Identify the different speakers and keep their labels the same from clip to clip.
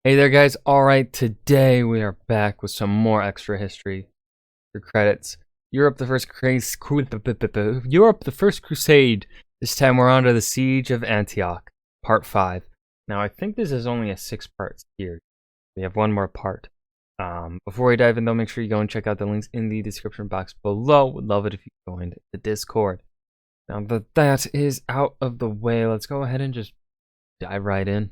Speaker 1: Hey there, guys. Alright, today we are back with some more extra history for credits. Europe the First Crusade. This time we're on to the Siege of Antioch, Part 5. Now, I think this is only a 6-part series. We have one more part. Before we dive in, though, make sure you go and check out the links in the description box below. Would love it if you joined the Discord. Now that that is out of the way, let's go ahead and just dive right in.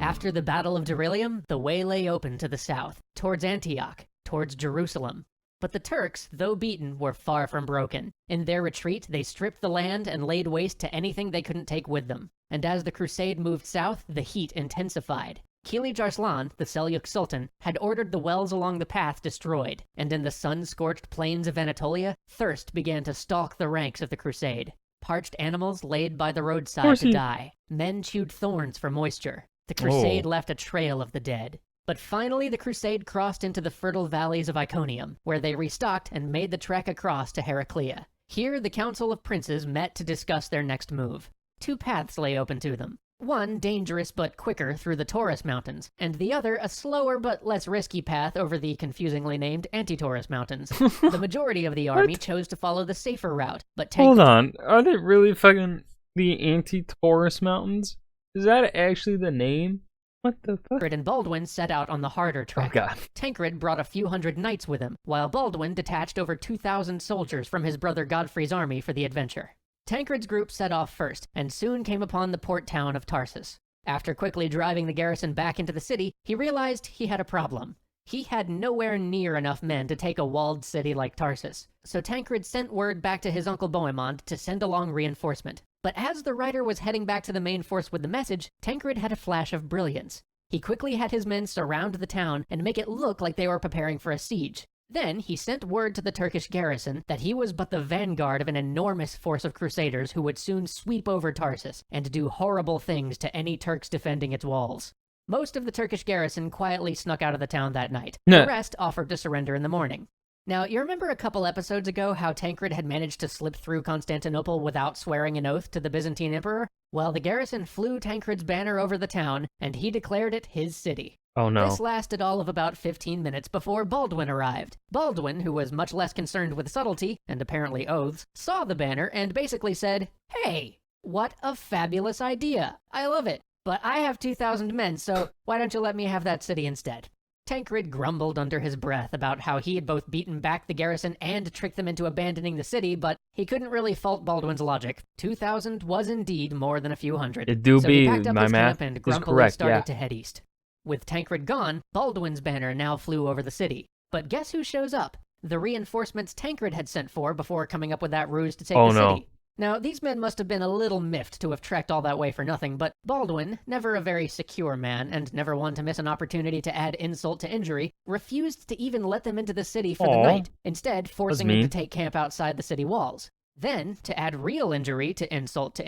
Speaker 2: After the Battle of Deryllium, the way lay open to the south, towards Antioch, towards Jerusalem. But the Turks, though beaten, were far from broken. In their retreat, they stripped the land and laid waste to anything they couldn't take with them. And as the crusade moved south, the heat intensified. Kilij Arslan, the Seljuk Sultan, had ordered the wells along the path destroyed, and in the sun-scorched plains of Anatolia, thirst began to stalk the ranks of the crusade. Parched animals laid by the roadside to die. Men chewed thorns for moisture. The crusade left a trail of the dead. But finally the crusade crossed into the fertile valleys of Iconium, where they restocked and made the trek across to Heraclea. Here the Council of Princes met to discuss their next move. Two paths lay open to them. One dangerous but quicker through the Taurus Mountains, and the other a slower but less risky path over the confusingly named Anti-Taurus Mountains. The majority of the army chose to follow the safer route, but
Speaker 1: Hold on, are they really fucking the Anti-Taurus Mountains? Is that actually the name? What the fuck?
Speaker 2: Tancred and Baldwin set out on the harder trek.
Speaker 1: Oh god.
Speaker 2: Tancred brought a few hundred knights with him, while Baldwin detached over 2,000 soldiers from his brother Godfrey's army for the adventure. Tancred's group set off first, and soon came upon the port town of Tarsus. After quickly driving the garrison back into the city, he realized he had a problem. He had nowhere near enough men to take a walled city like Tarsus, so Tancred sent word back to his uncle Bohemond to send along reinforcement. But as the writer was heading back to the main force with the message, Tancred had a flash of brilliance. He quickly had his men surround the town and make it look like they were preparing for a siege. Then he sent word to the Turkish garrison that he was but the vanguard of an enormous force of crusaders who would soon sweep over Tarsus and do horrible things to any Turks defending its walls. Most of the Turkish garrison quietly snuck out of the town that night. The rest offered to surrender in the morning. Now, you remember a couple episodes ago how Tancred had managed to slip through Constantinople without swearing an oath to the Byzantine emperor? Well, the garrison flew Tancred's banner over the town, and he declared it his city.
Speaker 1: Oh no.
Speaker 2: This lasted all of about 15 minutes before Baldwin arrived. Baldwin, who was much less concerned with subtlety, and apparently oaths, saw the banner and basically said, "Hey, what a fabulous idea. I love it. But I have 2,000 men, so why don't you let me have that city instead?" Tancred grumbled under his breath about how he had both beaten back the garrison and tricked them into abandoning the city, but he couldn't really fault Baldwin's logic. 2,000 was indeed more than a few hundred.
Speaker 1: It do
Speaker 2: so
Speaker 1: be,
Speaker 2: he packed up
Speaker 1: my
Speaker 2: his
Speaker 1: math
Speaker 2: camp and
Speaker 1: is
Speaker 2: grumpily
Speaker 1: correct,
Speaker 2: started
Speaker 1: yeah.
Speaker 2: to head east. With Tancred gone, Baldwin's banner now flew over the city. But guess who shows up? The reinforcements Tancred had sent for before coming up with that ruse to take the city. Now, these men must have been a little miffed to have trekked all that way for nothing, but Baldwin, never a very secure man, and never one to miss an opportunity to add insult to injury, refused to even let them into the city for the night, instead forcing them to take camp outside the city walls. Then, to add real injury to insult,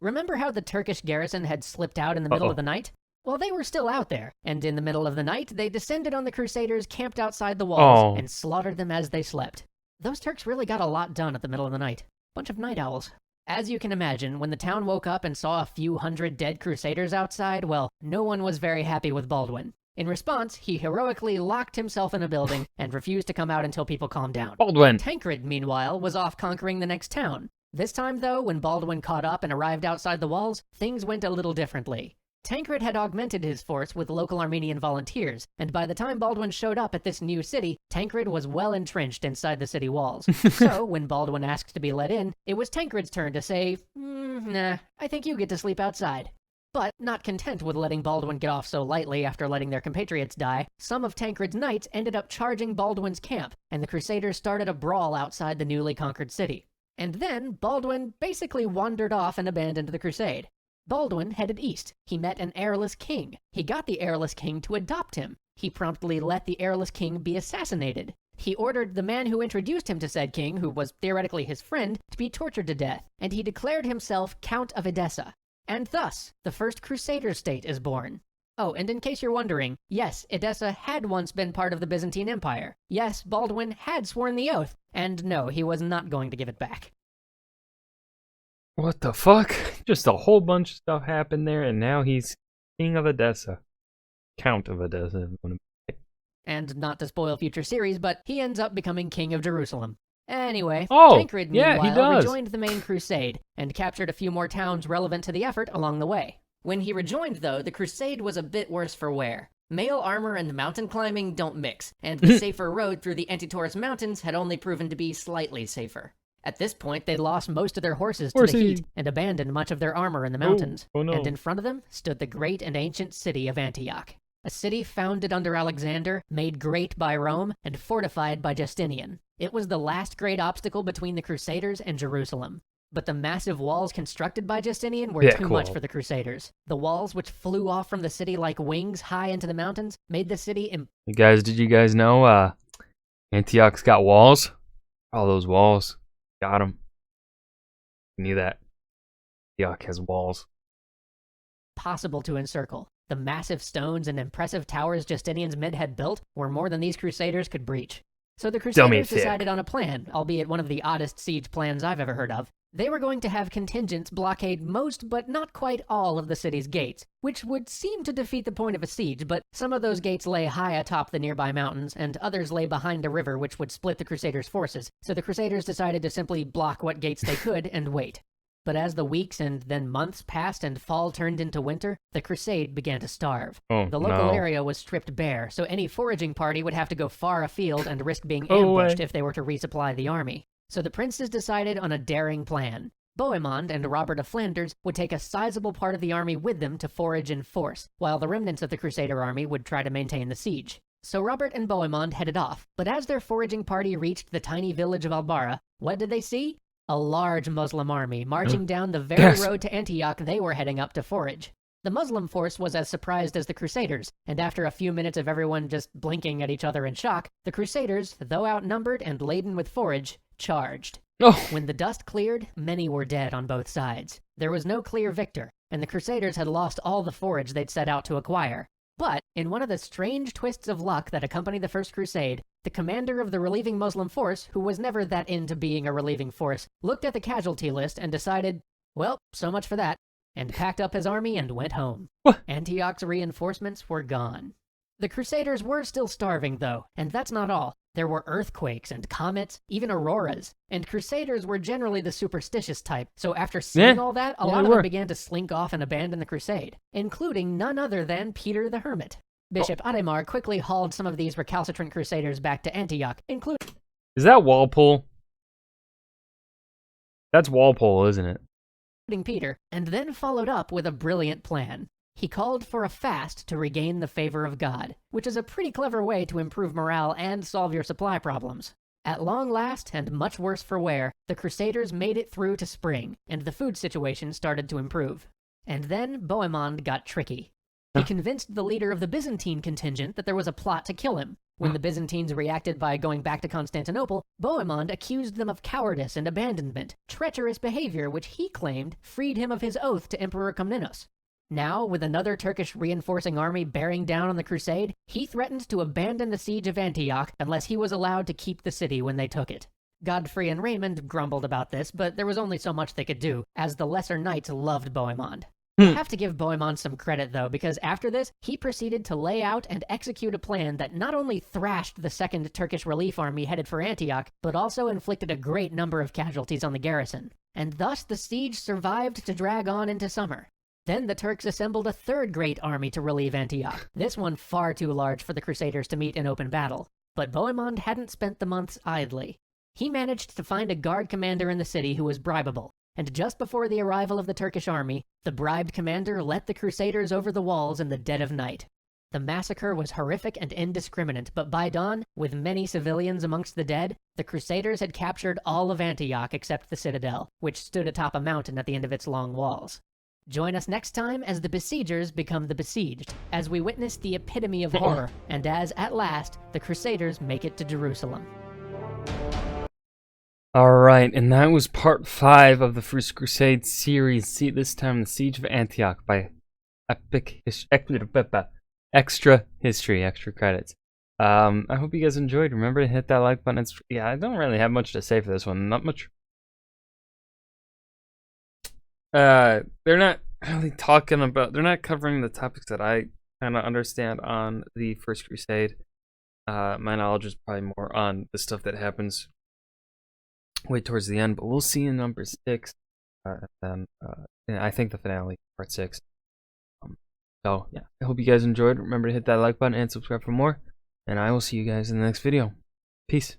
Speaker 2: remember how the Turkish garrison had slipped out in the middle of the night? Well, they were still out there, and in the middle of the night, they descended on the Crusaders camped outside the walls and slaughtered them as they slept. Those Turks really got a lot done at the middle of the night. Bunch of night owls. As you can imagine, when the town woke up and saw a few hundred dead crusaders outside, well, no one was very happy with Baldwin. In response, he heroically locked himself in a building and refused to come out until people calmed down.
Speaker 1: Baldwin!
Speaker 2: Tancred, meanwhile, was off conquering the next town. This time, though, when Baldwin caught up and arrived outside the walls, things went a little differently. Tancred had augmented his force with local Armenian volunteers, and by the time Baldwin showed up at this new city, Tancred was well entrenched inside the city walls. So, when Baldwin asked to be let in, it was Tancred's turn to say, nah, I think you get to sleep outside. But, not content with letting Baldwin get off so lightly after letting their compatriots die, some of Tancred's knights ended up charging Baldwin's camp, and the Crusaders started a brawl outside the newly conquered city. And then, Baldwin basically wandered off and abandoned the crusade. Baldwin headed east. He met an heirless king. He got the heirless king to adopt him. He promptly let the heirless king be assassinated. He ordered the man who introduced him to said king, who was theoretically his friend, to be tortured to death, and he declared himself Count of Edessa. And thus, the first Crusader state is born. Oh, and in case you're wondering, yes, Edessa had once been part of the Byzantine Empire. Yes, Baldwin had sworn the oath, and no, he was not going to give it back.
Speaker 1: What the fuck? Just a whole bunch of stuff happened there, and now he's king of Edessa. Count of Edessa.
Speaker 2: And not to spoil future series, but he ends up becoming king of Jerusalem. Anyway,
Speaker 1: Oh,
Speaker 2: Tancred,
Speaker 1: yeah, he
Speaker 2: meanwhile,
Speaker 1: does.
Speaker 2: rejoined the main crusade and captured a few more towns relevant to the effort along the way. When he rejoined, though, the crusade was a bit worse for wear. Mail armor and mountain climbing don't mix, and the safer road through the Antioch Mountains had only proven to be slightly safer. At this point, they'd lost most of their horses to the heat and abandoned much of their armor in the mountains.
Speaker 1: Oh no.
Speaker 2: And in front of them stood the great and ancient city of Antioch. A city founded under Alexander, made great by Rome, and fortified by Justinian. It was the last great obstacle between the Crusaders and Jerusalem. But the massive walls constructed by Justinian were too much for the Crusaders. The walls, which flew off from the city like wings high into the mountains, made the city
Speaker 1: Hey guys, did you guys know Antioch's got walls? All those walls. Got them. You knew that. Antioch has walls.
Speaker 2: Impossible to encircle. The massive stones and impressive towers Justinian's men had built were more than these Crusaders could breach. So the Crusaders decided on a plan, albeit one of the oddest siege plans I've ever heard of. They were going to have contingents blockade most, but not quite all, of the city's gates, which would seem to defeat the point of a siege, but some of those gates lay high atop the nearby mountains, and others lay behind a river which would split the Crusaders' forces, so the Crusaders decided to simply block what gates they could and wait. But as the weeks and then months passed and fall turned into winter, the crusade began to starve. The local area was stripped bare, so any foraging party would have to go far afield and risk being ambushed if they were to resupply the army. So the princes decided on a daring plan. Bohemond and Robert of Flanders would take a sizable part of the army with them to forage in force, while the remnants of the Crusader army would try to maintain the siege. So Robert and Bohemond headed off, but as their foraging party reached the tiny village of Albara, what did they see? A large Muslim army marching down the very road to Antioch they were heading up to forage. The Muslim force was as surprised as the Crusaders, and after a few minutes of everyone just blinking at each other in shock, the Crusaders, though outnumbered and laden with forage, charged. When the dust cleared, many were dead on both sides. There was no clear victor, and the Crusaders had lost all the forage they'd set out to acquire. But, in one of the strange twists of luck that accompanied the First Crusade, the commander of the relieving Muslim force, who was never that into being a relieving force, looked at the casualty list and decided, well, so much for that, and packed up his army and went home. Antioch's reinforcements were gone. The Crusaders were still starving, though, and that's not all. There were earthquakes and comets, even auroras, and Crusaders were generally the superstitious type, so after seeing all that, a lot of them began to slink off and abandon the crusade, including none other than Peter the Hermit. Bishop Adhemar quickly hauled some of these recalcitrant Crusaders back to Antioch, including...
Speaker 1: Is that Walpole? That's Walpole, isn't it?
Speaker 2: Peter, and then followed up with a brilliant plan. He called for a fast to regain the favor of God, which is a pretty clever way to improve morale and solve your supply problems. At long last, and much worse for wear, the Crusaders made it through to spring, and the food situation started to improve. And then Bohemond got tricky. He convinced the leader of the Byzantine contingent that there was a plot to kill him. When the Byzantines reacted by going back to Constantinople, Bohemond accused them of cowardice and abandonment, treacherous behavior which he claimed freed him of his oath to Emperor Komnenos. Now, with another Turkish reinforcing army bearing down on the crusade, he threatened to abandon the siege of Antioch unless he was allowed to keep the city when they took it. Godfrey and Raymond grumbled about this, but there was only so much they could do, as the lesser knights loved Bohemond. I have to give Bohemond some credit, though, because after this, he proceeded to lay out and execute a plan that not only thrashed the second Turkish relief army headed for Antioch, but also inflicted a great number of casualties on the garrison. And thus the siege survived to drag on into summer. Then the Turks assembled a third great army to relieve Antioch, this one far too large for the Crusaders to meet in open battle. But Bohemond hadn't spent the months idly. He managed to find a guard commander in the city who was bribable, and just before the arrival of the Turkish army, the bribed commander let the Crusaders over the walls in the dead of night. The massacre was horrific and indiscriminate, but by dawn, with many civilians amongst the dead, the Crusaders had captured all of Antioch except the citadel, which stood atop a mountain at the end of its long walls. Join us next time as the besiegers become the besieged, as we witness the epitome of horror, and as, at last, the Crusaders make it to Jerusalem.
Speaker 1: Alright, and that was part 5 of the First Crusade series. See, this time the Siege of Antioch by Extra History, extra credits. I hope you guys enjoyed. Remember to hit that like button. I don't really have much to say for this one. Not much. they're not really talking about. They're not covering the topics that I kind of understand on the First Crusade. My knowledge is probably more on the stuff that happens way towards the end, but we'll see in number 6. And I think the finale, part 6. So yeah, I hope you guys enjoyed. Remember to hit that like button and subscribe for more. And I will see you guys in the next video. Peace.